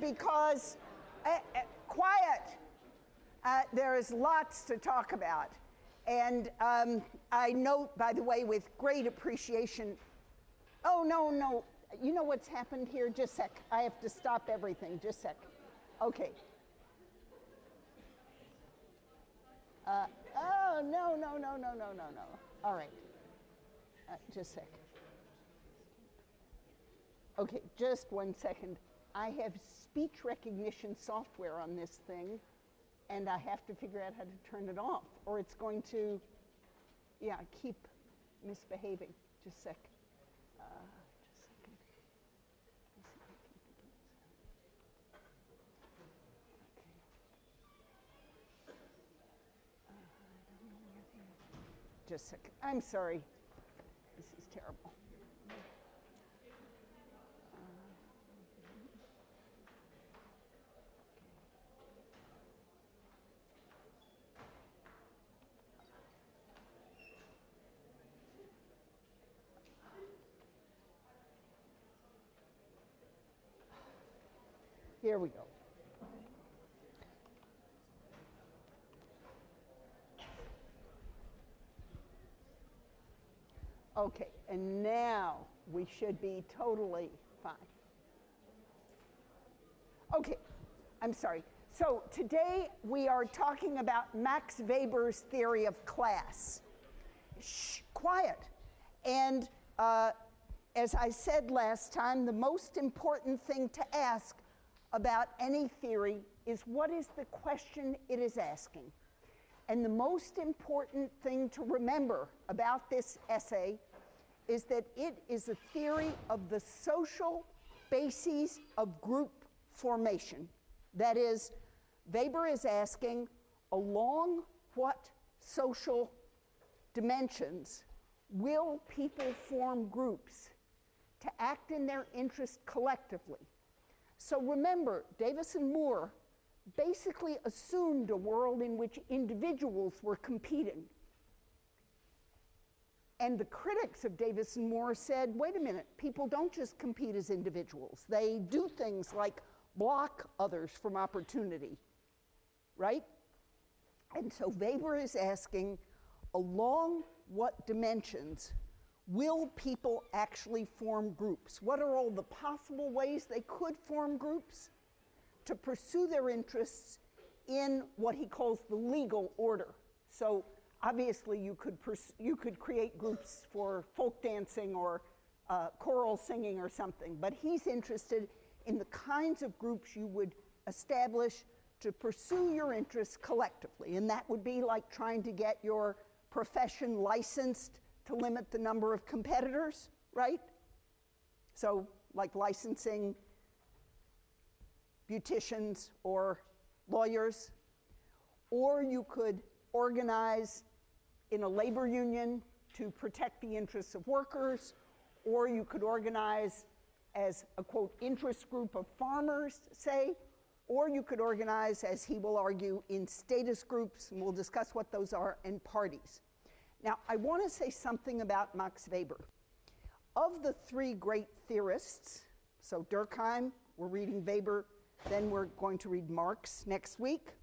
because, quiet, there is lots to talk about. And I note, by the way, with great appreciation, oh, no, you know what's happened here? Just a sec. I have to stop everything. Just a sec. Okay. Oh, no. All right. Just a sec. Okay, just 1 second. I have speech recognition software on this thing, and I have to figure out how to turn it off, or it's going to, keep misbehaving. Just a sec. Just a second. Let's see if I can do this. Okay. I don't know where they are. Just a second. I'm sorry. This is terrible. Here we go. Okay, and now we should be totally fine. Okay, I'm sorry. So today we are talking about Max Weber's theory of class. Shh, quiet. And as I said last time, the most important thing to ask about any theory is what is the question it is asking. And the most important thing to remember about this essay is that it is a theory of the social bases of group formation. That is, Weber is asking, along what social dimensions will people form groups to act in their interest collectively? So remember, Davis and Moore basically assumed a world in which individuals were competing. And the critics of Davis and Moore said, wait a minute, people don't just compete as individuals. They do things like block others from opportunity, right? And so Weber is asking, along what dimensions will people actually form groups? What are all the possible ways they could form groups to pursue their interests in what he calls the legal order? So obviously you could create groups for folk dancing or choral singing or something, but he's interested in the kinds of groups you would establish to pursue your interests collectively. And that would be like trying to get your profession licensed to limit the number of competitors, right? So like licensing beauticians or lawyers. Or you could organize in a labor union to protect the interests of workers, or you could organize as a, quote, interest group of farmers, say, or you could organize, as he will argue, in status groups, and we'll discuss what those are, and parties. Now, I want to say something about Max Weber. Of the three great theorists, so Durkheim, we're reading Weber, then we're going to read Marx next week.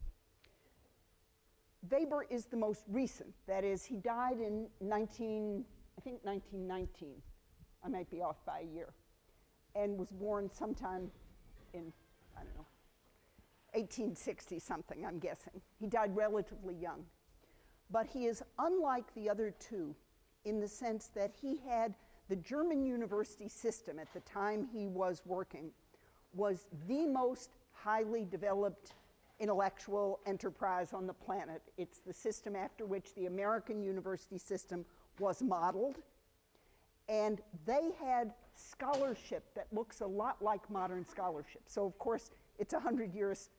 Weber is the most recent. That is, he died in 1919. I might be off by a year. And was born sometime in, 1860 something, I'm guessing. He died relatively young. But he is unlike the other two in the sense that he had the German university system at the time he was working was the most highly developed intellectual enterprise on the planet. It's the system after which the American university system was modeled. And they had scholarship that looks a lot like modern scholarship. So of course, it's 100 years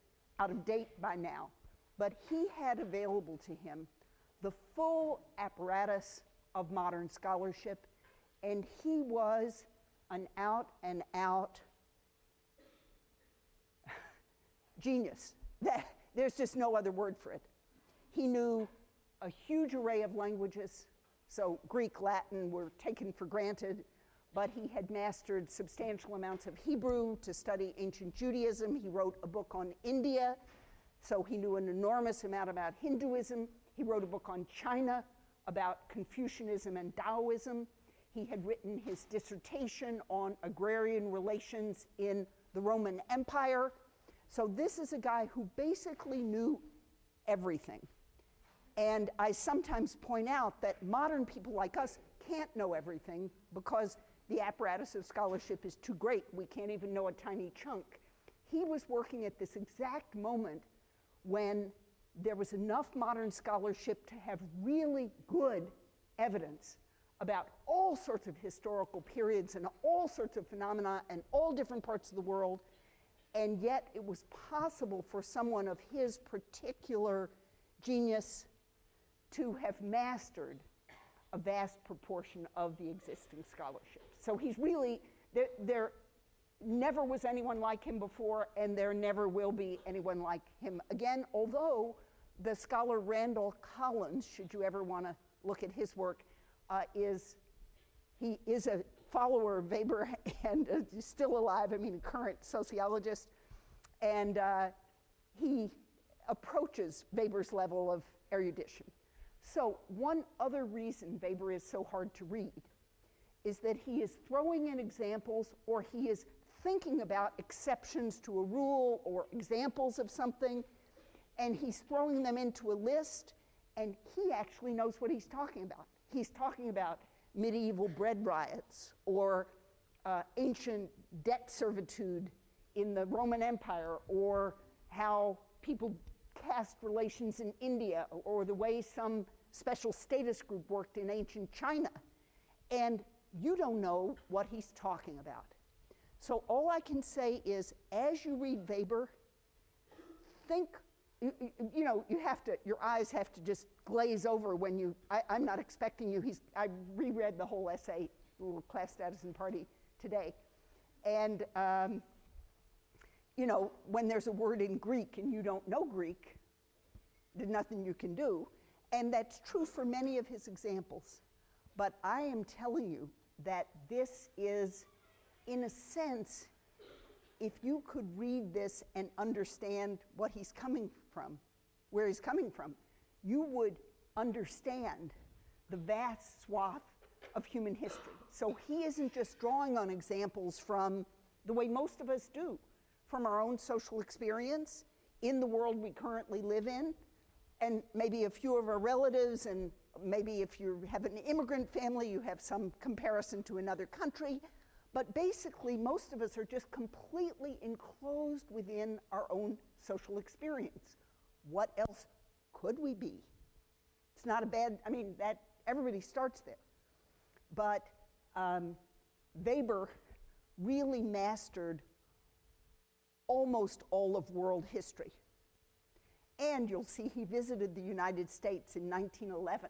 out of date by now. But he had available to him the full apparatus of modern scholarship, and he was an out and out genius. There's just no other word for it. He knew a huge array of languages, so Greek, Latin were taken for granted, but he had mastered substantial amounts of Hebrew to study ancient Judaism. He wrote a book on India, so he knew an enormous amount about Hinduism. He wrote a book on China about Confucianism and Taoism. He had written his dissertation on agrarian relations in the Roman Empire. So this is a guy who basically knew everything. And I sometimes point out that modern people like us can't know everything because the apparatus of scholarship is too great. We can't even know a tiny chunk. He was working at this exact moment when there was enough modern scholarship to have really good evidence about all sorts of historical periods and all sorts of phenomena and all different parts of the world, and yet it was possible for someone of his particular genius to have mastered a vast proportion of the existing scholarship. So he's really, there never was anyone like him before, and there never will be anyone like him again, although the scholar Randall Collins, should you ever want to look at his work, he is a follower of Weber and is still alive, a current sociologist, and he approaches Weber's level of erudition. So one other reason Weber is so hard to read is that he is throwing in examples, or he is thinking about exceptions to a rule or examples of something, and he's throwing them into a list, and he actually knows what he's talking about. He's talking about medieval bread riots or ancient debt servitude in the Roman Empire, or how people caste relations in India, or the way some special status group worked in ancient China. And you don't know what he's talking about. So all I can say is, as you read Weber, think, you have to, your eyes have to just glaze over when you, I'm not expecting you, I reread the whole essay, little class status and party today. And, when there's a word in Greek and you don't know Greek, there's nothing you can do. And that's true for many of his examples. But I am telling you that this is, in a sense, if you could read this and understand what he's coming from, where he's coming from, you would understand the vast swath of human history. So he isn't just drawing on examples from the way most of us do, from our own social experience in the world we currently live in, and maybe a few of our relatives, and maybe if you have an immigrant family, you have some comparison to another country. But basically, most of us are just completely enclosed within our own social experience. What else could we be? It's not a bad, that everybody starts there. But Weber really mastered almost all of world history. And you'll see he visited the United States in 1911.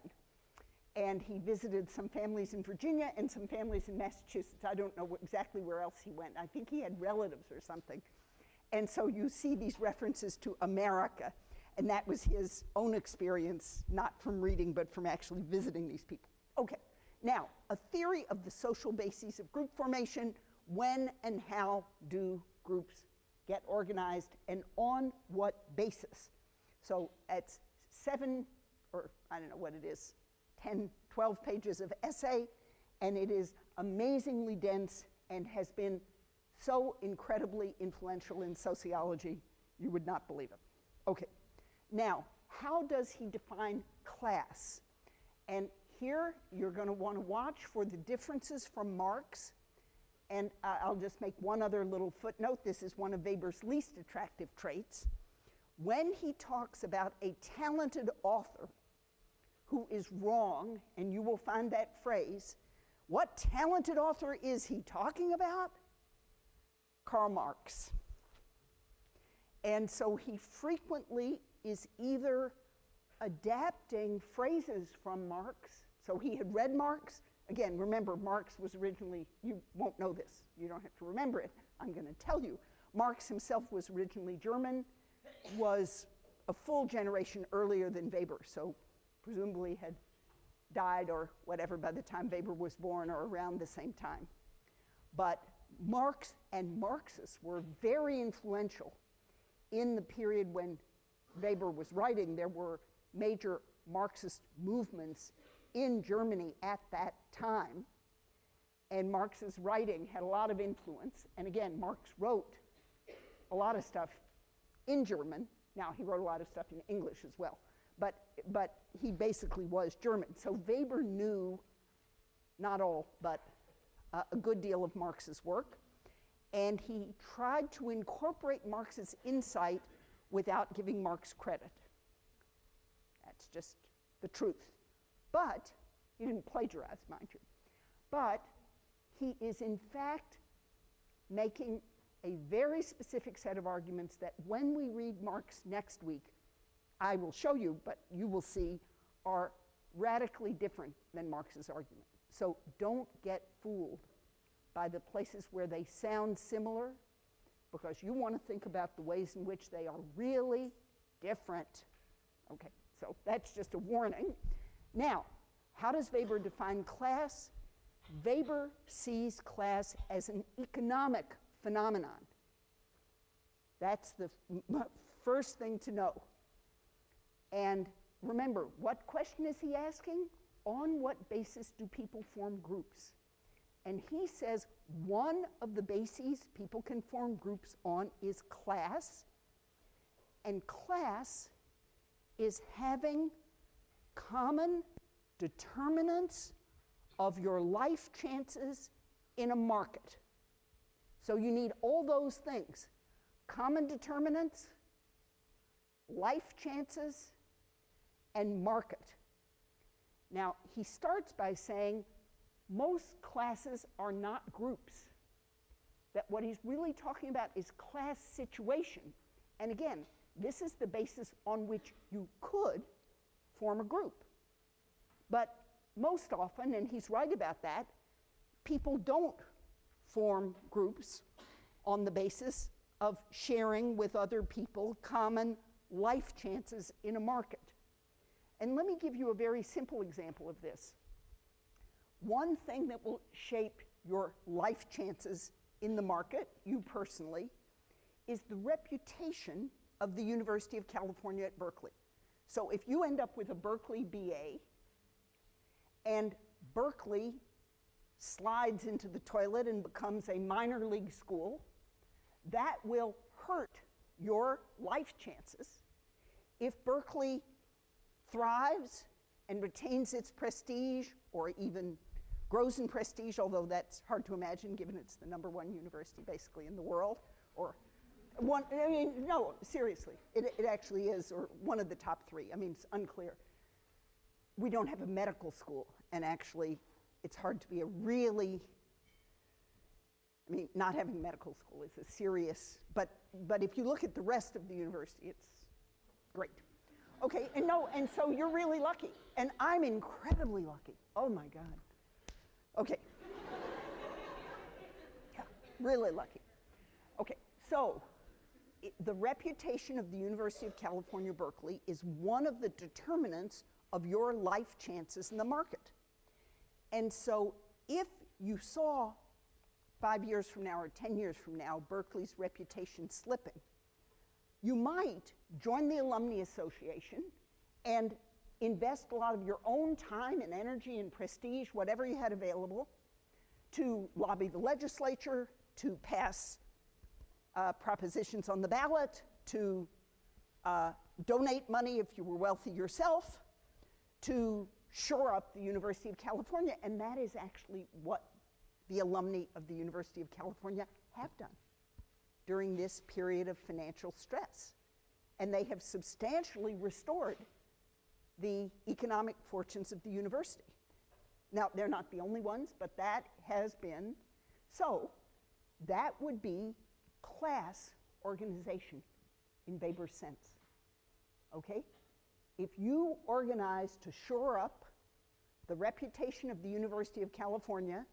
And he visited some families in Virginia and some families in Massachusetts. I don't know exactly where else he went. I think he had relatives or something. And so you see these references to America. And that was his own experience, not from reading, but from actually visiting these people. Okay, now, a theory of the social bases of group formation. When and how do groups get organized, and on what basis? So it's 7, or I don't know what it is, 10, 12 pages of essay, and it is amazingly dense and has been so incredibly influential in sociology, you would not believe it. Okay, now, how does he define class? And here you're going to want to watch for the differences from Marx, and I'll just make one other little footnote. This is one of Weber's least attractive traits. When he talks about a talented author who is wrong, and you will find that phrase, what talented author is he talking about? Karl Marx. And so he frequently is either adapting phrases from Marx. So he had read Marx. Again, remember, Marx was originally, you won't know this, you don't have to remember it, I'm going to tell you. Marx himself was originally German, was a full generation earlier than Weber, so presumably had died or whatever by the time Weber was born, or around the same time. But Marx and Marxists were very influential in the period when Weber was writing. There were major Marxist movements in Germany at that time, and Marx's writing had a lot of influence. And again, Marx wrote a lot of stuff in German. Now, he wrote a lot of stuff in English as well, but he basically was German. So Weber knew, not all, but a good deal of Marx's work, and he tried to incorporate Marx's insight without giving Marx credit. That's just the truth. But he didn't plagiarize, mind you. But he is in fact making a very specific set of arguments that when we read Marx next week, I will show you, but you will see, are radically different than Marx's argument. So don't get fooled by the places where they sound similar, because you want to think about the ways in which they are really different. Okay, so that's just a warning. Now, how does Weber define class? Weber sees class as an economic phenomenon. That's the first thing to know. And remember, what question is he asking? On what basis do people form groups? And he says one of the bases people can form groups on is class. And class is having common determinants of your life chances in a market. So you need all those things: common determinants, life chances, and market. Now, he starts by saying most classes are not groups. That what he's really talking about is class situation. And again, this is the basis on which you could form a group. But most often, and he's right about that, people don't form groups on the basis of sharing with other people common life chances in a market. And let me give you a very simple example of this. One thing that will shape your life chances in the market, you personally, is the reputation of the University of California at Berkeley. So if you end up with a Berkeley BA and Berkeley slides into the toilet and becomes a minor league school, that will hurt your life chances. If Berkeley thrives and retains its prestige, or even grows in prestige, although that's hard to imagine given it's the #1 university basically in the world, or one, I mean, no, seriously, it actually is, or one of the top 3. I mean, it's unclear. We don't have a medical school, and actually it's hard to be a really, I mean, not having a medical school is a serious, but if you look at the rest of the university, it's great. Okay, and so you're really lucky, and I'm incredibly lucky. Oh my God. Okay. Yeah, really lucky. Okay, so the reputation of the University of California, Berkeley is one of the determinants of your life chances in the market. And so if you saw 5 years from now or 10 years from now Berkeley's reputation slipping, you might join the Alumni Association and invest a lot of your own time and energy and prestige, whatever you had available, to lobby the legislature, to pass propositions on the ballot, to donate money if you were wealthy yourself, to shore up the University of California. And that is actually what the alumni of the University of California have done during this period of financial stress. And they have substantially restored the economic fortunes of the university. Now, they're not the only ones, but that has been. So that would be class organization in Weber's sense, okay? If you organize to shore up the reputation of the University of California,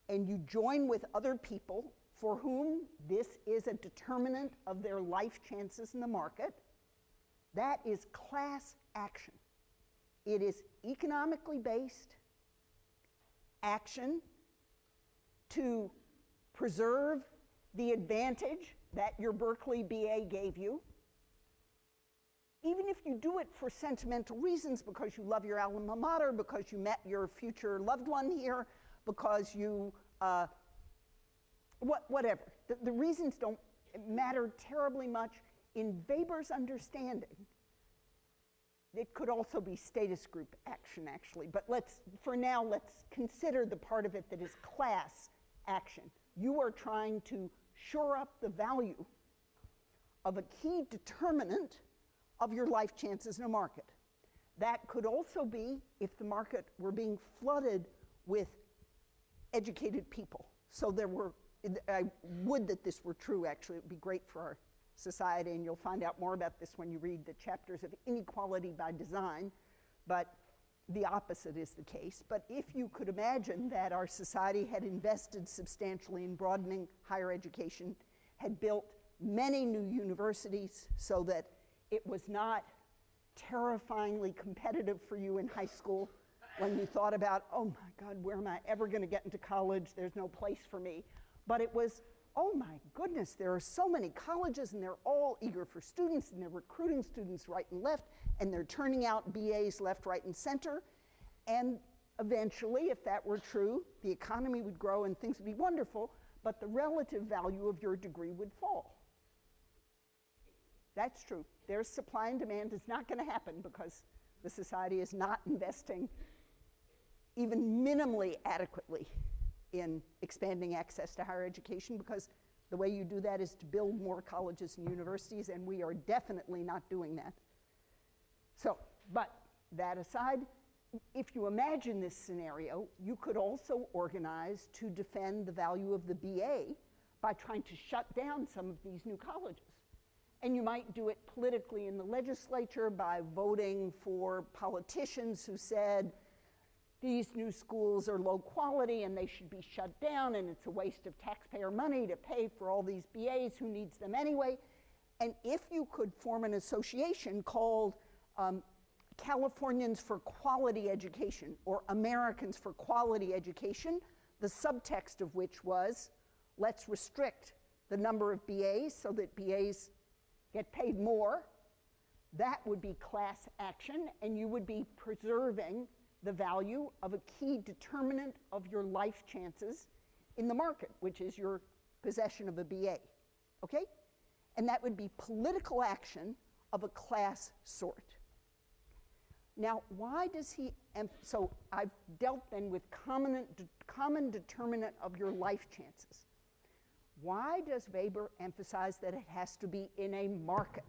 and you join with other people for whom this is a determinant of their life chances in the market, that is class action. It is economically based action to preserve the advantage that your Berkeley BA gave you, even if you do it for sentimental reasons, because you love your alma mater, because you met your future loved one here, because you, whatever. The reasons don't matter terribly much. In Weber's understanding, it could also be status group action, actually. But for now, let's consider the part of it that is class action. You are trying to shore up the value of a key determinant of your life chances in a market. That could also be if the market were being flooded with educated people. So I would that this were true, actually. It would be great for our society, and you'll find out more about this when you read the chapters of Inequality by Design, but the opposite is the case. But if you could imagine that our society had invested substantially in broadening higher education, had built many new universities so that it was not terrifyingly competitive for you in high school when you thought about, oh my God, where am I ever going to get into college? There's no place for me. But it was, oh my goodness, there are so many colleges and they're all eager for students and they're recruiting students right and left and they're turning out BAs left, right, and center. And eventually, if that were true, the economy would grow and things would be wonderful, but the relative value of your degree would fall. That's true. There's supply and demand. It's not going to happen because the society is not investing even minimally adequately in expanding access to higher education, because the way you do that is to build more colleges and universities, and we are definitely not doing that. So, but that aside, if you imagine this scenario, you could also organize to defend the value of the BA by trying to shut down some of these new colleges. And you might do it politically in the legislature by voting for politicians who said, these new schools are low quality and they should be shut down and it's a waste of taxpayer money to pay for all these BAs who needs them anyway. And if you could form an association called Californians for Quality Education or Americans for Quality Education, the subtext of which was, let's restrict the number of BAs so that BAs get paid more, that would be class action, and you would be preserving the value of a key determinant of your life chances in the market, which is your possession of a BA, okay? And that would be political action of a class sort. Now, why does he, so I've dealt then with common determinant of your life chances. Why does Weber emphasize that it has to be in a market?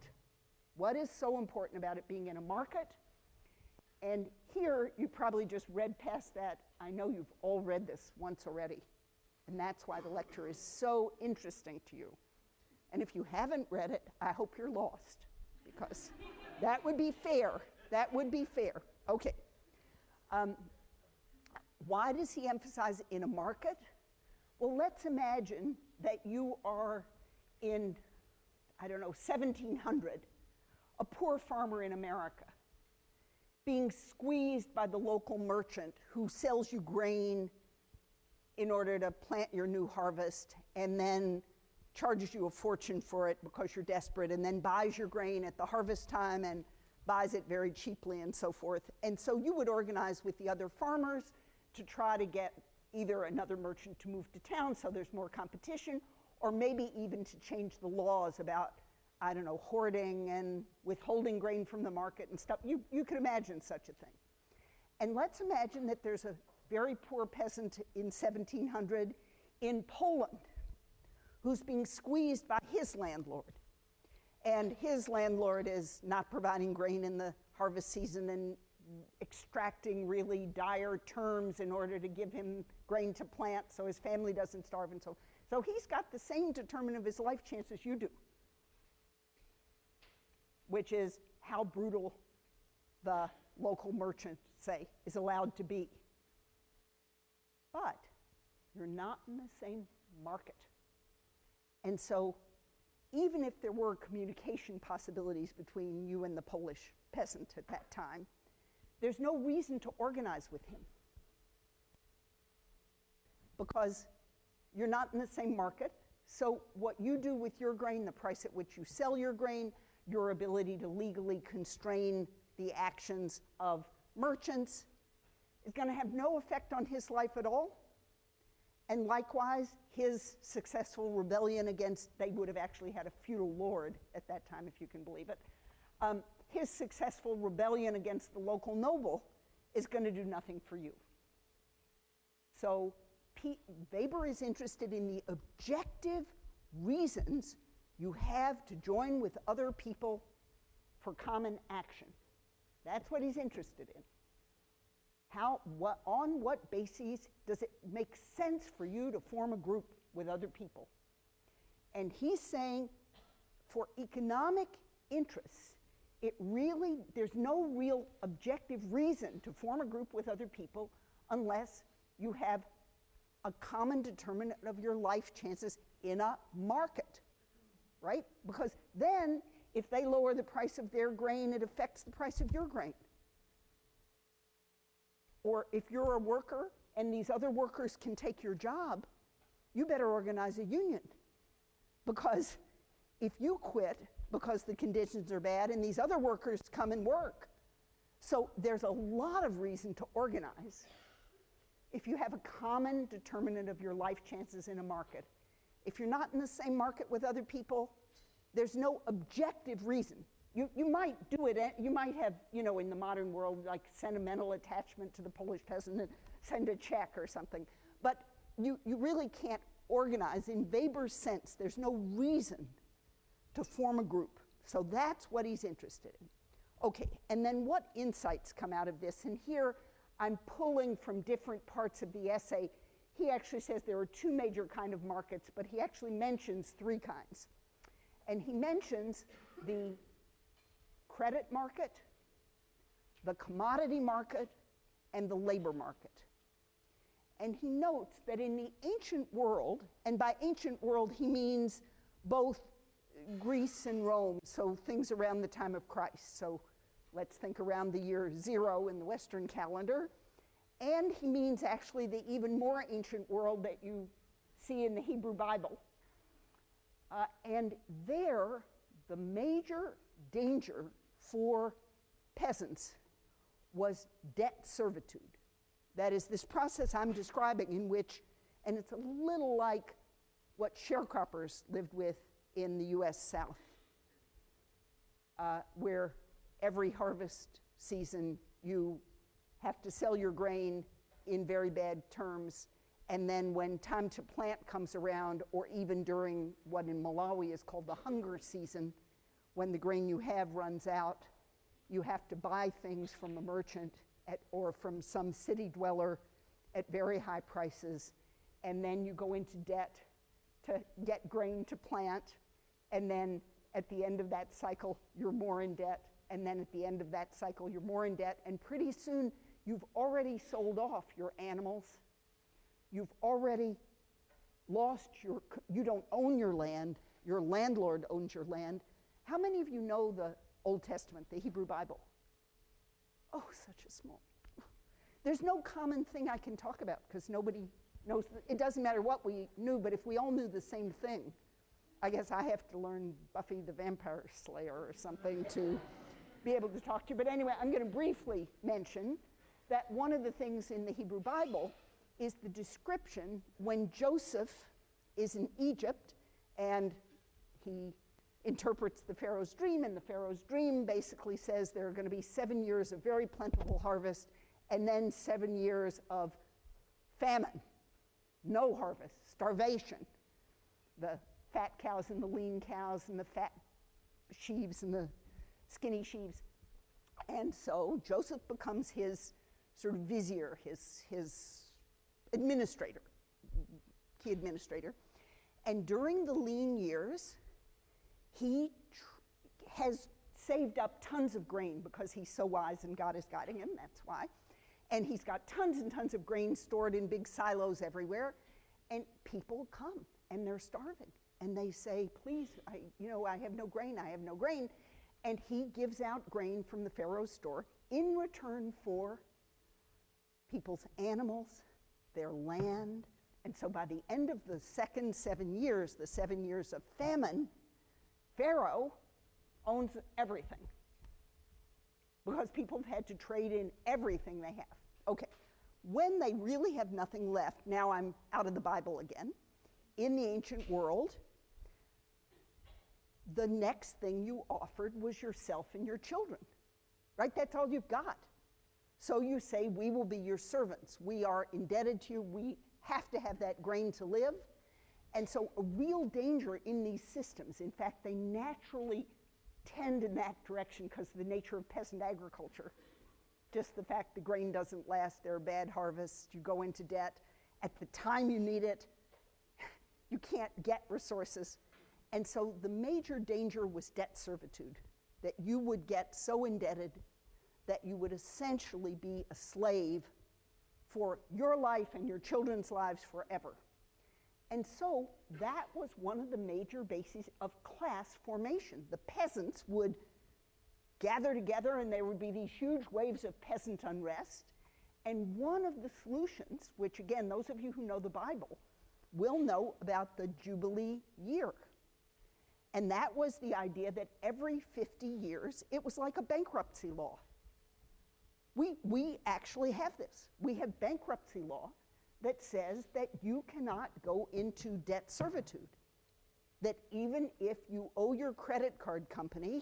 What is so important about it being in a market? And here, you probably just read past that. I know you've all read this once already. And that's why the lecture is so interesting to you. And if you haven't read it, I hope you're lost, because that would be fair. That would be fair. Okay. Why does he emphasize in a market? Well, let's imagine that you are in, I don't know, 1700, a poor farmer in America, being squeezed by the local merchant who sells you grain in order to plant your new harvest and then charges you a fortune for it because you're desperate, and then buys your grain at the harvest time and buys it very cheaply and so forth. And so you would organize with the other farmers to try to get either another merchant to move to town so there's more competition, or maybe even to change the laws about, I don't know, hoarding and withholding grain from the market and stuff. You could imagine such a thing. And let's imagine that there's a very poor peasant in 1700 in Poland who's being squeezed by his landlord. And his landlord is not providing grain in the harvest season and extracting really dire terms in order to give him grain to plant so his family doesn't starve and so. So he's got the same determinant of his life chances you do, which is how brutal the local merchant, say, is allowed to be. But you're not in the same market. And so even if there were communication possibilities between you and the Polish peasant at that time, there's no reason to organize with him. Because you're not in the same market. So what you do with your grain, the price at which you sell your grain, your ability to legally constrain the actions of merchants is going to have no effect on his life at all. And likewise, his successful rebellion against, they would have actually had a feudal lord at that time, if you can believe it. His successful rebellion against the local noble is going to do nothing for you. So Weber is interested in the objective reasons you have to join with other people for common action. That's what he's interested in. On what bases does it make sense for you to form a group with other people? And he's saying for economic interests, there's no real objective reason to form a group with other people unless you have a common determinant of your life chances in a market, right? Because then, if they lower the price of their grain, it affects the price of your grain. Or if you're a worker and these other workers can take your job, you better organize a union. Because if you quit because the conditions are bad and these other workers come and work, so there's a lot of reason to organize if you have a common determinant of your life chances in a market. If you're not in the same market with other people, there's no objective reason. You might do it, you might have, in the modern world, like sentimental attachment to the Polish peasant and send a check or something. But you really can't organize. In Weber's sense, there's no reason to form a group. So that's what he's interested in. Okay, and then what insights come out of this? And here I'm pulling from different parts of the essay. He actually says there are two major kind of markets, but he actually mentions three kinds. And he mentions the credit market, the commodity market, and the labor market. And he notes that in the ancient world, and by ancient world he means both Greece and Rome, so things around the time of Christ. So let's think around the year 0 in the Western calendar. And he means actually the even more ancient world that you see in the Hebrew Bible. And there, the major danger for peasants was debt servitude. That is this process I'm describing in which, and it's a little like what sharecroppers lived with in the US South, where every harvest season you have to sell your grain in very bad terms, and then when time to plant comes around, or even during what in Malawi is called the hunger season, when the grain you have runs out, you have to buy things from a merchant or from some city dweller at very high prices, and then you go into debt to get grain to plant, and then at the end of that cycle, you're more in debt, and then at the end of that cycle, you're more in debt, and pretty soon, you've already sold off your animals, you've already lost you don't own your land, your landlord owns your land. How many of you know the Old Testament, the Hebrew Bible? Oh, such a small. There's no common thing I can talk about because nobody knows. It doesn't matter what we knew, but if we all knew the same thing, I guess I have to learn Buffy the Vampire Slayer or something to be able to talk to you. But anyway, I'm going to briefly mention that one of the things in the Hebrew Bible is the description when Joseph is in Egypt and he interprets the Pharaoh's dream, and the Pharaoh's dream basically says there are going to be 7 years of very plentiful harvest and then 7 years of famine, no harvest, starvation. The fat cows and the lean cows and the fat sheaves and the skinny sheaves. And so Joseph becomes his sort of vizier, his administrator, key administrator. And during the lean years, he has saved up tons of grain because he's so wise and God is guiding him, that's why. And he's got tons and tons of grain stored in big silos everywhere. And people come and they're starving. And they say, please, I have no grain, I have no grain. And he gives out grain from the Pharaoh's store in return for people's animals, their land, And so by the end of the second 7 years, the 7 years of famine, Pharaoh owns everything because people have had to trade in everything they have. Okay, when they really have nothing left, now I'm out of the Bible again, in the ancient world, the next thing you offered was yourself and your children, right? That's all you've got. So you say, we will be your servants. We are indebted to you. We have to have that grain to live. And so a real danger in these systems, in fact, they naturally tend in that direction because of the nature of peasant agriculture. Just the fact the grain doesn't last, there are bad harvests, you go into debt. At the time you need it, you can't get resources. And so the major danger was debt servitude, that you would get so indebted that you would essentially be a slave for your life and your children's lives forever. And so that was one of the major bases of class formation. The peasants would gather together and there would be these huge waves of peasant unrest. And one of the solutions, which again, those of you who know the Bible will know about the Jubilee year. And that was the idea that every 50 years, it was like a bankruptcy law. We actually have this. We have bankruptcy law that says that you cannot go into debt servitude. That even if you owe your credit card company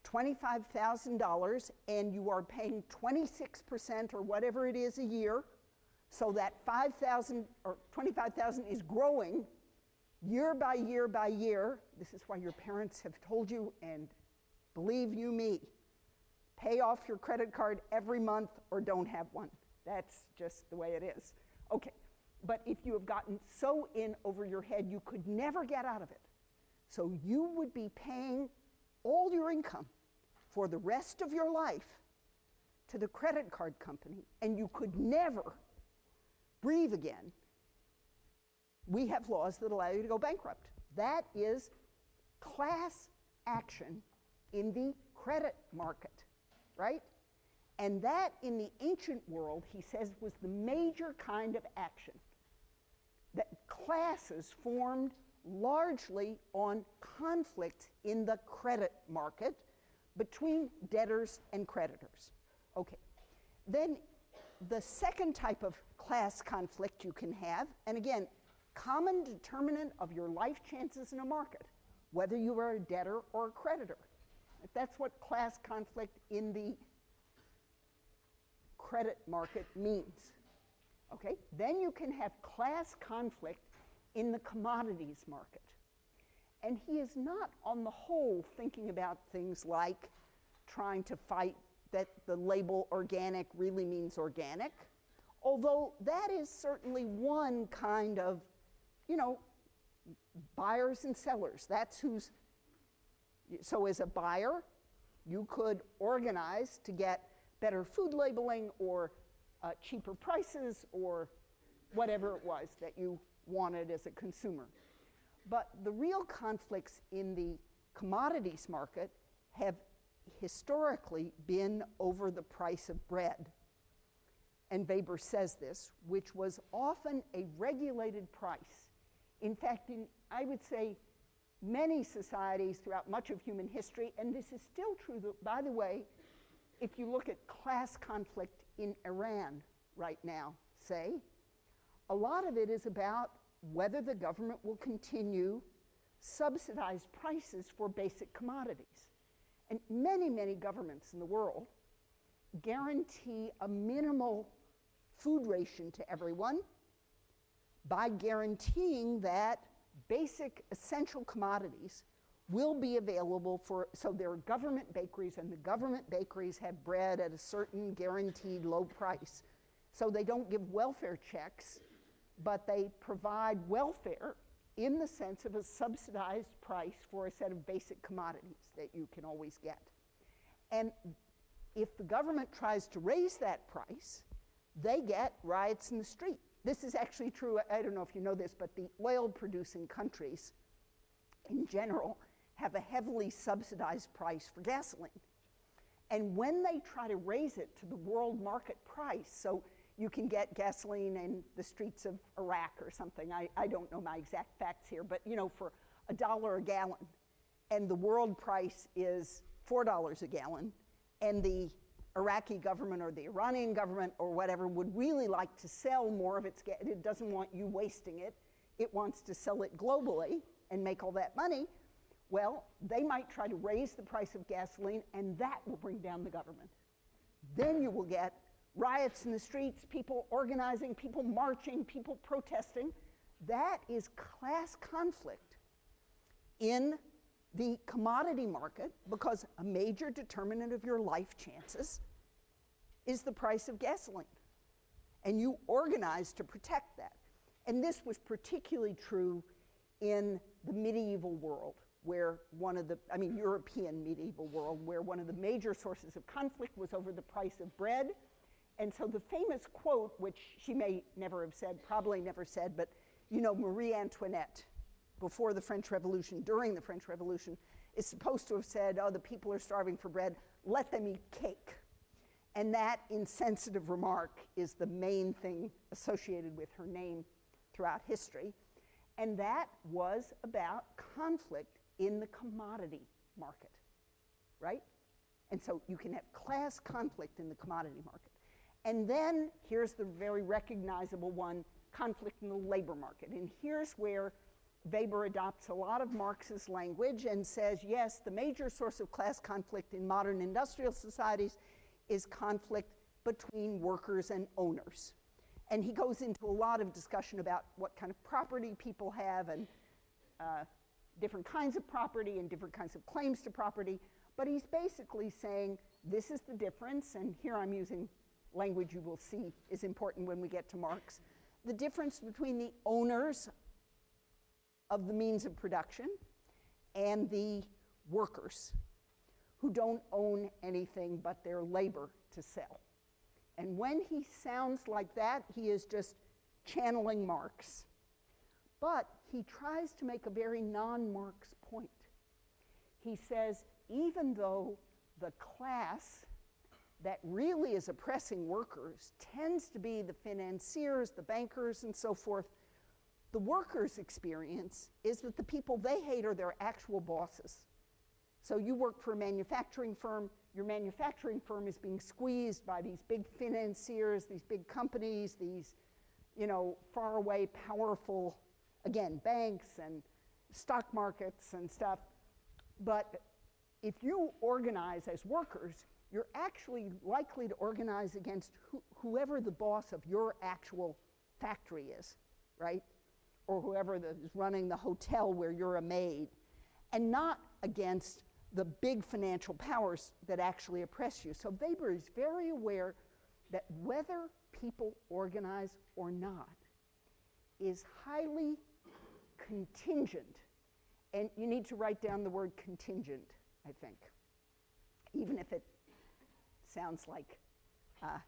$25,000 and you are paying 26% or whatever it is a year, so that $5,000 or $25,000 is growing year by year by year. This is why your parents have told you, and believe you me, pay off your credit card every month or don't have one. That's just the way it is. Okay, but if you have gotten so in over your head, you could never get out of it. So you would be paying all your income for the rest of your life to the credit card company, and you could never breathe again. We have laws that allow you to go bankrupt. That is class action in the credit market, right? And that in the ancient world, he says, was the major kind of action. That classes formed largely on conflict in the credit market between debtors and creditors. Okay, then the second type of class conflict you can have, and again, common determinant of your life chances in a market, whether you are a debtor or a creditor. That's what class conflict in the credit market means. Okay, then you can have class conflict in the commodities market. And he is not, on the whole, thinking about things like trying to fight that the label organic really means organic, although that is certainly one kind of, you know, buyers and sellers. That's who's, so as a buyer, you could organize to get better food labeling or cheaper prices or whatever it was that you wanted as a consumer. But the real conflicts in the commodities market have historically been over the price of bread. And Weber says this, which was often a regulated price. In fact, in, I would say, many societies throughout much of human history, and this is still true, by the way, if you look at class conflict in Iran right now, say, a lot of it is about whether the government will continue subsidized prices for basic commodities. And many, many governments in the world guarantee a minimal food ration to everyone by guaranteeing that basic essential commodities will be available for, so there are government bakeries, and the government bakeries have bread at a certain guaranteed low price. So they don't give welfare checks, but they provide welfare in the sense of a subsidized price for a set of basic commodities that you can always get. And if the government tries to raise that price, they get riots in the street. This is actually true, I don't know if you know this, but the oil-producing countries in general have a heavily subsidized price for gasoline. And when they try to raise it to the world market price, so you can get gasoline in the streets of Iraq or something. I don't know my exact facts here, but you know, for $1 a gallon, and the world price is $4 a gallon, and the Iraqi government or the Iranian government or whatever would really like to sell more of its gas. It doesn't want you wasting it. It wants to sell it globally and make all that money. Well, they might try to raise the price of gasoline, and that will bring down the government. Then you will get riots in the streets, people organizing, people marching, people protesting. That is class conflict in the commodity market, because a major determinant of your life chances is the price of gasoline. And you organize to protect that. And this was particularly true in the medieval world, where European medieval world, where one of the major sources of conflict was over the price of bread. And so the famous quote, which she may never have said, probably never said, but you know, Marie Antoinette, before the French Revolution, during the French Revolution, is supposed to have said, oh, the people are starving for bread, let them eat cake. And that insensitive remark is the main thing associated with her name throughout history. And that was about conflict in the commodity market, right? And so you can have class conflict in the commodity market. And then here's the very recognizable one, conflict in the labor market. And here's where Weber adopts a lot of Marx's language and says, yes, the major source of class conflict in modern industrial societies is conflict between workers and owners. And he goes into a lot of discussion about what kind of property people have and different kinds of property and different kinds of claims to property. But he's basically saying this is the difference, and here I'm using language you will see is important when we get to Marx, the difference between the owners of the means of production and the workers who don't own anything but their labor to sell. And when he sounds like that, he is just channeling Marx. But he tries to make a very non-Marx point. He says, even though the class that really is oppressing workers tends to be the financiers, the bankers, and so forth, the workers' experience is that the people they hate are their actual bosses. So you work for a manufacturing firm, your manufacturing firm is being squeezed by these big financiers, these big companies, these, you know, far away, powerful, again, banks and stock markets and stuff. But if you organize as workers, you're actually likely to organize against whoever the boss of your actual factory is, right? Or whoever is running the hotel where you're a maid, and not against the big financial powers that actually oppress you. So Weber is very aware that whether people organize or not is highly contingent. And you need to write down the word contingent, I think, even if it sounds like a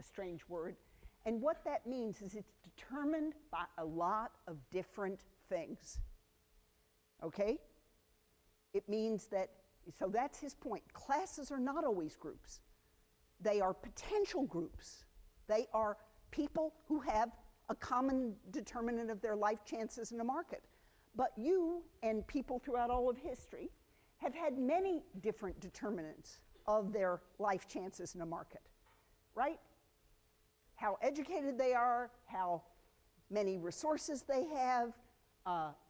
strange word. And what that means is it's determined by a lot of different things, okay? It means that, so that's his point. Classes are not always groups. They are potential groups. They are people who have a common determinant of their life chances in a market. But you and people throughout all of history have had many different determinants of their life chances in a market, right? How educated they are, how many resources they have,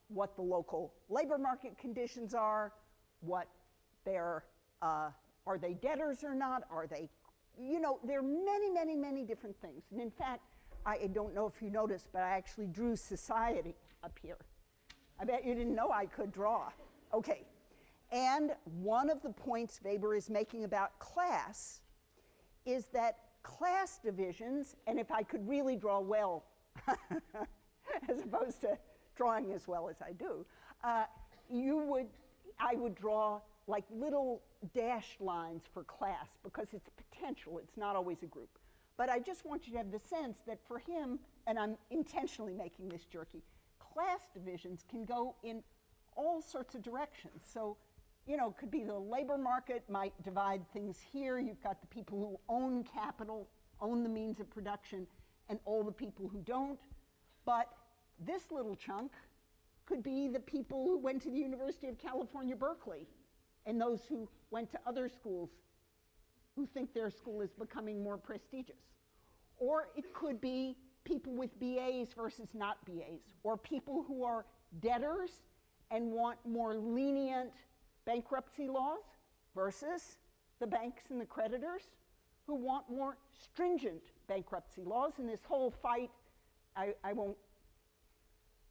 what the local labor market conditions are, what their, are they debtors or not, are they, you know, there are many, many, many different things. And in fact, I don't know if you noticed, but I actually drew society up here. I bet you didn't know I could draw. Okay, and one of the points Weber is making about class is that class divisions, and if I could really draw well, as opposed to drawing as well as I do, I would draw like little dashed lines for class because it's potential, it's not always a group. But I just want you to have the sense that for him, and I'm intentionally making this jerky, class divisions can go in all sorts of directions. So, you know, it could be the labor market might divide things here. You've got the people who own capital own the means of production and all the people who don't. But this little chunk could be the people who went to the University of California, Berkeley, and those who went to other schools who think their school is becoming more prestigious. Or it could be people with BAs versus not BAs, or people who are debtors and want more lenient bankruptcy laws versus the banks and the creditors who want more stringent bankruptcy laws. And this whole fight, I won't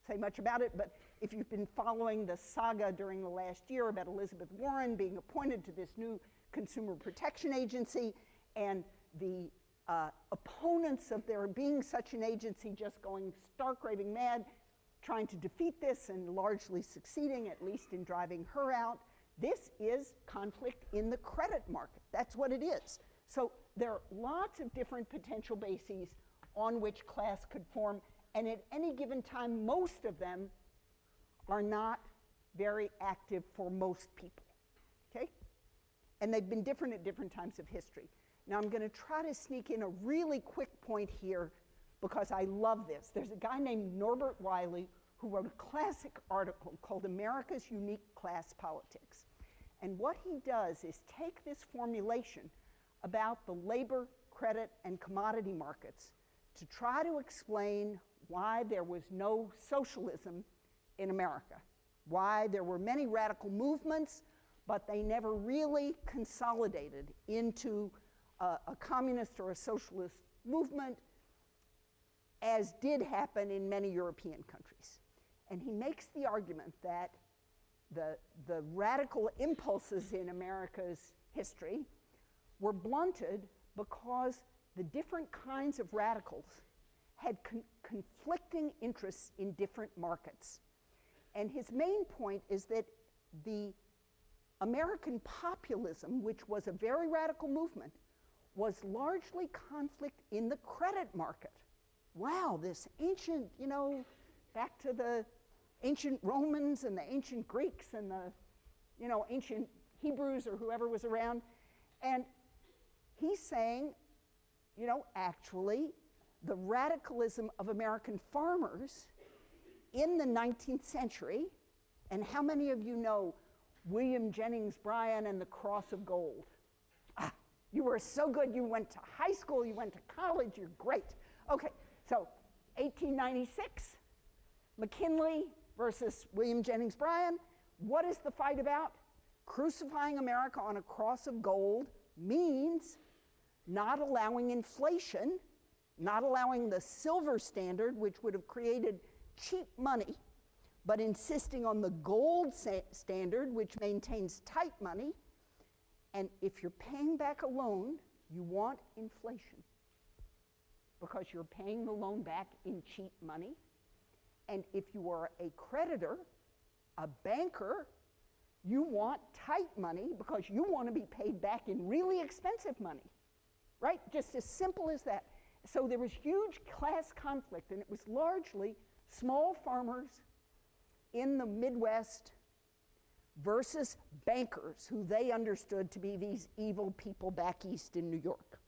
say much about it, but if you've been following the saga during the last year about Elizabeth Warren being appointed to this new Consumer Protection Agency, and the opponents of there being such an agency just going stark raving mad, trying to defeat this and largely succeeding, at least in driving her out. This is conflict in the credit market. That's what it is. So there are lots of different potential bases on which class could form, and at any given time, most of them are not very active for most people, okay? And they've been different at different times of history. Now I'm going to try to sneak in a really quick point here because I love this. There's a guy named Norbert Wiley who wrote a classic article called America's Unique Class Politics. And what he does is take this formulation about the labor, credit, and commodity markets to try to explain why there was no socialism in America, why there were many radical movements, but they never really consolidated into a communist or a socialist movement, as did happen in many European countries. And he makes the argument that the radical impulses in America's history were blunted because the different kinds of radicals had conflicting interests in different markets. And his main point is that the American populism, which was a very radical movement, was largely conflict in the credit market. Wow, this ancient, you know, back to the ancient Romans and the ancient Greeks and the, you know, ancient Hebrews or whoever was around. And he's saying, you know, actually, the radicalism of American farmers in the 19th century, and how many of you know William Jennings Bryan and the Cross of Gold? Ah, you were so good, you went to high school, you went to college, you're great. Okay, so 1896, McKinley versus William Jennings Bryan. What is the fight about? Crucifying America on a cross of gold means not allowing inflation, not allowing the silver standard, which would have created cheap money, but insisting on the gold standard, which maintains tight money. And if you're paying back a loan, you want inflation because you're paying the loan back in cheap money. And if you are a creditor, a banker, you want tight money because you want to be paid back in really expensive money, right? Just as simple as that. So there was huge class conflict, and it was largely small farmers in the Midwest versus bankers who they understood to be these evil people back east in New York.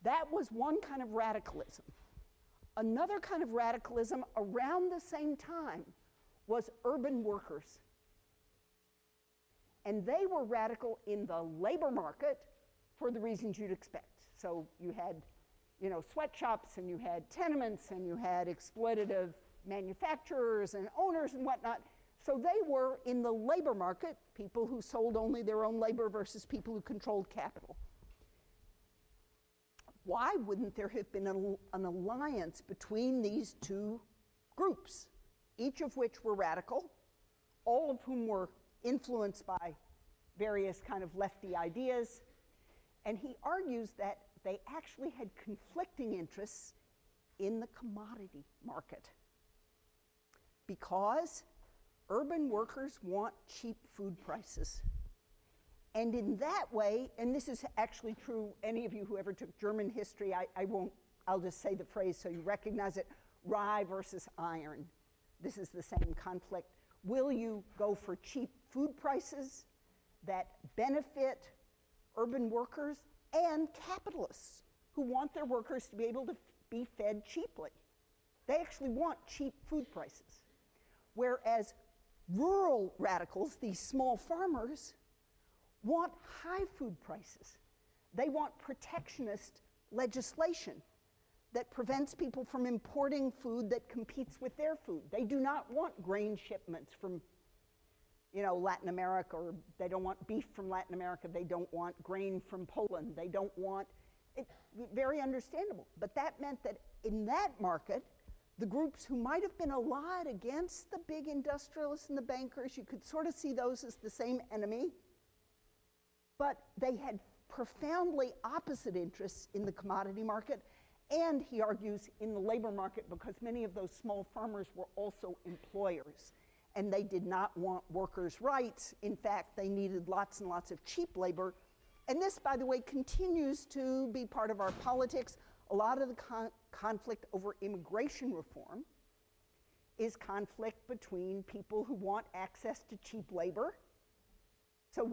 That was one kind of radicalism. Another kind of radicalism around the same time was urban workers. And they were radical in the labor market for the reasons you'd expect. So you had, you know, sweatshops, and you had tenements, and you had exploitative manufacturers and owners and whatnot. So they were in the labor market, people who sold only their own labor versus people who controlled capital. Why wouldn't there have been an alliance between these two groups, each of which were radical, all of whom were influenced by various kind of lefty ideas? And he argues that they actually had conflicting interests in the commodity market because urban workers want cheap food prices. And in that way, and this is actually true, any of you who ever took German history, I'll just say the phrase so you recognize it, rye versus iron. This is the same conflict. Will you go for cheap food prices that benefit urban workers and capitalists who want their workers to be able to be fed cheaply. They actually want cheap food prices. Whereas rural radicals, these small farmers, want high food prices. They want protectionist legislation that prevents people from importing food that competes with their food. They do not want grain shipments from, Latin America, or they don't want beef from Latin America. They don't want grain from Poland. They don't want it. Very understandable. But that meant that in that market, the groups who might have been a lot against the big industrialists and the bankers, you could sort of see those as the same enemy, but they had profoundly opposite interests in the commodity market, and he argues in the labor market, because many of those small farmers were also employers, and they did not want workers' rights. In fact, they needed lots and lots of cheap labor. And this, by the way, continues to be part of our politics. A lot of the conflict over immigration reform is conflict between people who want access to cheap labor. So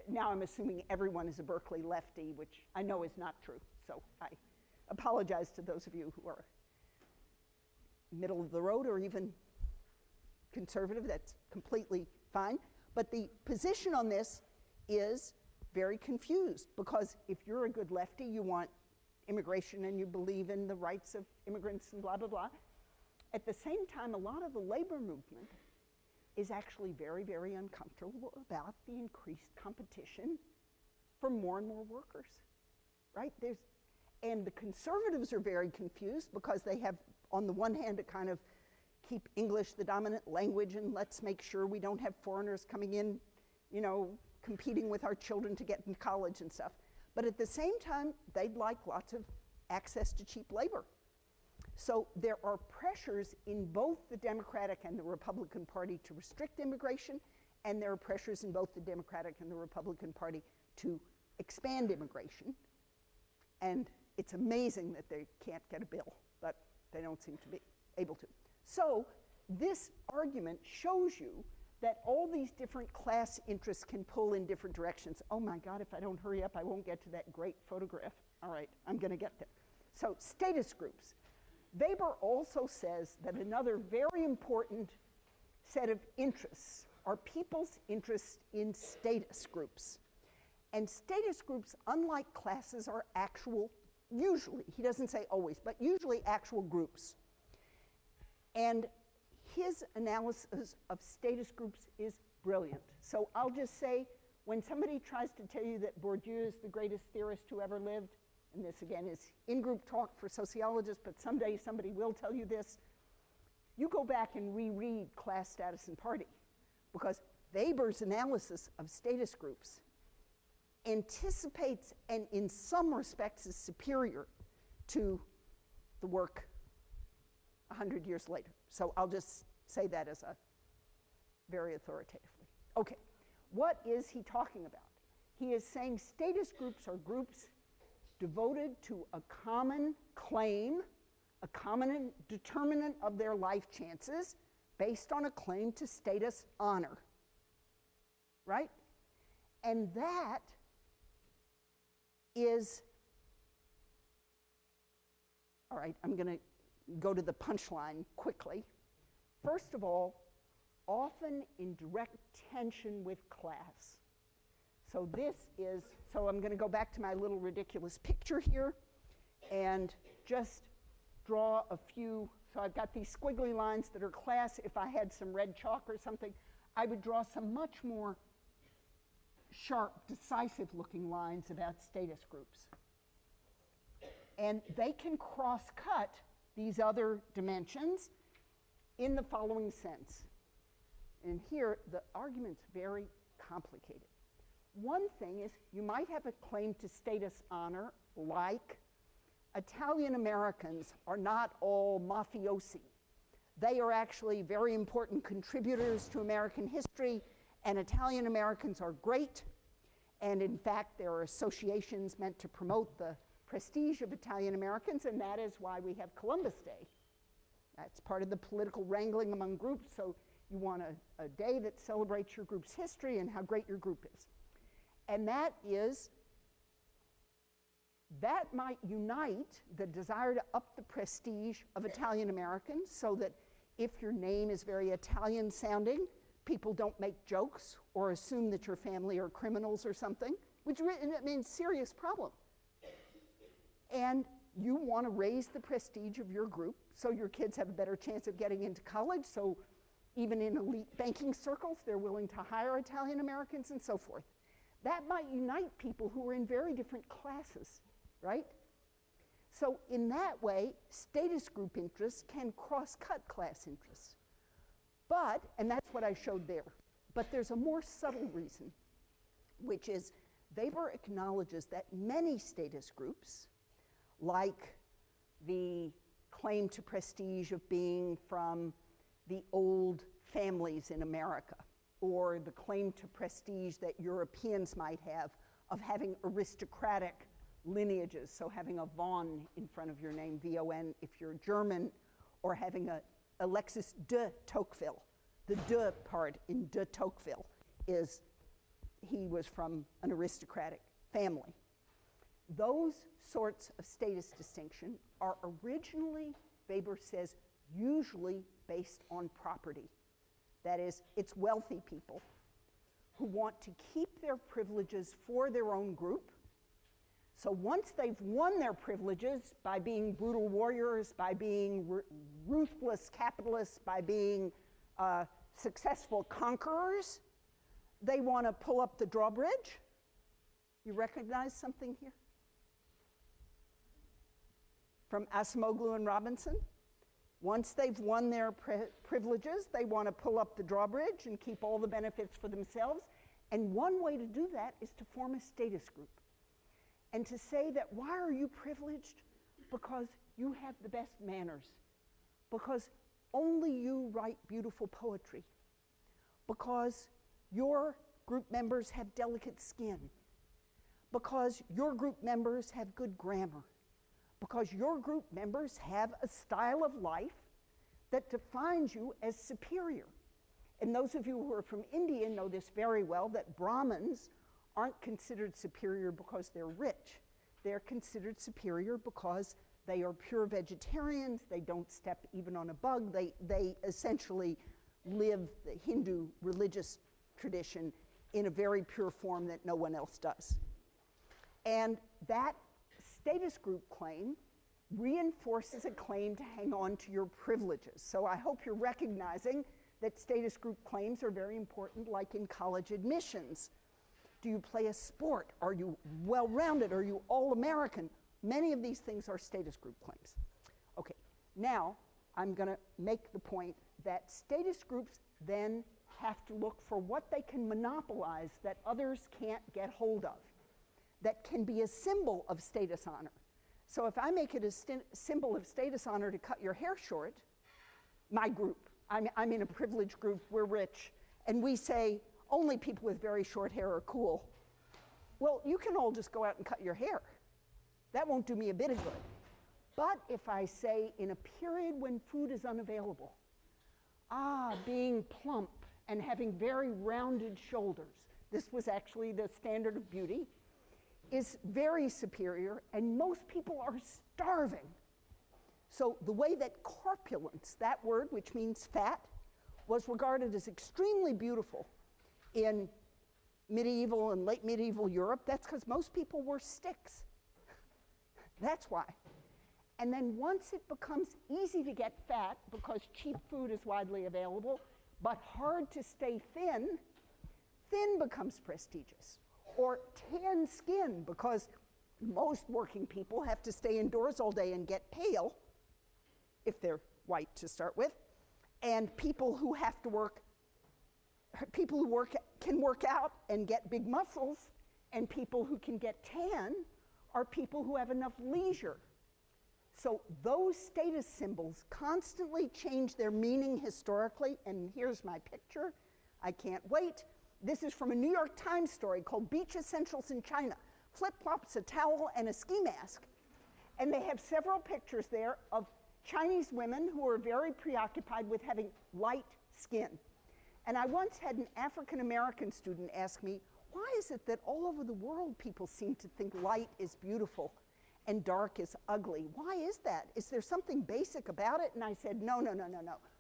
now I'm assuming everyone is a Berkeley lefty, which I know is not true. So I apologize to those of you who are middle of the road or even conservative. That's completely fine. But the position on this is very confused, because if you're a good lefty, you want immigration and you believe in the rights of immigrants and blah, blah, blah. At the same time, a lot of the labor movement is actually very, very uncomfortable about the increased competition for more and more workers, right? And the conservatives are very confused because they have, on the one hand, to kind of keep English the dominant language and let's make sure we don't have foreigners coming in, competing with our children to get into college and stuff. But at the same time, they'd like lots of access to cheap labor. So there are pressures in both the Democratic and the Republican Party to restrict immigration, and there are pressures in both the Democratic and the Republican Party to expand immigration. And it's amazing that they can't get a bill, but they don't seem to be able to. So this argument shows you that all these different class interests can pull in different directions. Oh my God, if I don't hurry up, I won't get to that great photograph. All right, I'm gonna get there. So status groups. Weber also says that another very important set of interests are people's interest in status groups. And status groups, unlike classes, are actual, usually, he doesn't say always, but usually actual groups. And his analysis of status groups is brilliant. So I'll just say, when somebody tries to tell you that Bourdieu is the greatest theorist who ever lived, and this again is in-group talk for sociologists, but someday somebody will tell you this, you go back and reread Class, Status, and Party, because Weber's analysis of status groups anticipates and in some respects is superior to the work 100 years later. So I'll just say that as a very authoritatively. Okay, what is he talking about? He is saying status groups are groups devoted to a common claim, a common determinant of their life chances based on a claim to status honor, right? And that is, all right, I'm going to go to the punchline quickly. First of all, often in direct tension with class. So I'm going to go back to my little ridiculous picture here and just draw a few. So I've got these squiggly lines that are class. If I had some red chalk or something, I would draw some much more sharp, decisive looking lines about status groups. And they can cross-cut these other dimensions in the following sense. And here, the argument's very complicated. One thing is, you might have a claim to status honor, like Italian Americans are not all mafiosi. They are actually very important contributors to American history, and Italian Americans are great. And in fact, there are associations meant to promote the prestige of Italian Americans, and that is why we have Columbus Day. That's part of the political wrangling among groups, so you want a day that celebrates your group's history and how great your group is. And that is that might unite the desire to up the prestige of Italian Americans so that if your name is very Italian sounding, people don't make jokes or assume that your family are criminals or something, which means serious problem. And you want to raise the prestige of your group so your kids have a better chance of getting into college, so even in elite banking circles, they're willing to hire Italian Americans and so forth. That might unite people who are in very different classes, right? So in that way, status group interests can cross-cut class interests. But, and that's what I showed there, but there's a more subtle reason, which is Weber acknowledges that many status groups, like the claim to prestige of being from the old families in America, or the claim to prestige that Europeans might have of having aristocratic lineages, so having a von in front of your name, V-O-N, if you're German, or having a Alexis de Tocqueville. The de part in de Tocqueville is he was from an aristocratic family. Those sorts of status distinction are originally, Weber says, usually based on property. That is, it's wealthy people who want to keep their privileges for their own group. So once they've won their privileges by being brutal warriors, by being ruthless capitalists, by being successful conquerors, they want to pull up the drawbridge. You recognize something here? From Acemoglu and Robinson? Once they've won their privileges, they want to pull up the drawbridge and keep all the benefits for themselves. And one way to do that is to form a status group. And to say that, why are you privileged? Because you have the best manners. Because only you write beautiful poetry. Because your group members have delicate skin. Because your group members have good grammar. Because your group members have a style of life that defines you as superior. And those of you who are from India know this very well, that Brahmins aren't considered superior because they're rich. They're considered superior because they are pure vegetarians, they don't step even on a bug, they essentially live the Hindu religious tradition in a very pure form that no one else does. And that status group claim reinforces a claim to hang on to your privileges. So I hope you're recognizing that status group claims are very important, like in college admissions. Do you play a sport? Are you well-rounded? Are you all-American? Many of these things are status group claims. Okay, now I'm going to make the point that status groups then have to look for what they can monopolize that others can't get hold of, that can be a symbol of status honor. So if I make it a symbol of status honor to cut your hair short, my group, I'm in a privileged group, we're rich, and we say only people with very short hair are cool. Well, you can all just go out and cut your hair. That won't do me a bit of good. But if I say in a period when food is unavailable, being plump and having very rounded shoulders, this was actually the standard of beauty, is very superior, and most people are starving. So the way that corpulence, that word which means fat, was regarded as extremely beautiful in medieval and late medieval Europe, that's because most people wore sticks. That's why. And then once it becomes easy to get fat because cheap food is widely available, but hard to stay thin, thin becomes prestigious. Or tan skin, because most working people have to stay indoors all day and get pale, if they're white to start with, and people who have to work, people who can work out and get big muscles, and people who can get tan are people who have enough leisure. So those status symbols constantly change their meaning historically, and here's my picture. I can't wait. This is from a New York Times story called Beach Essentials in China. Flip-flops, a towel, and a ski mask. And they have several pictures there of Chinese women who are very preoccupied with having light skin. And I once had an African-American student ask me, why is it that all over the world people seem to think light is beautiful? and dark is ugly. Why is that? Is there something basic about it? And I said, no.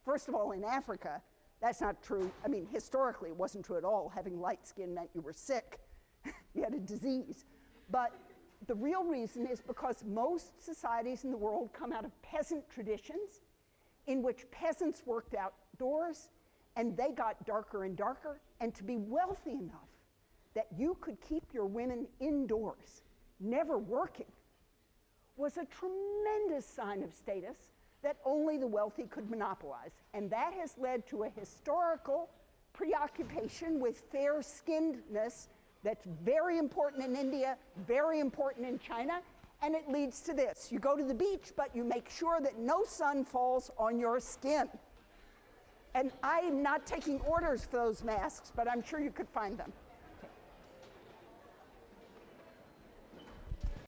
First of all, in Africa, that's not true. I mean, historically, it wasn't true at all. Having light skin meant you were sick. You had a disease. But the real reason is because most societies in the world come out of peasant traditions in which peasants worked outdoors and they got darker and darker. And to be wealthy enough that you could keep your women indoors, never working, was a tremendous sign of status that only the wealthy could monopolize. And that has led to a historical preoccupation with fair-skinnedness that's very important in India, very important in China, and it leads to this. You go to the beach, but you make sure that no sun falls on your skin. And I'm not taking orders for those masks, but I'm sure you could find them.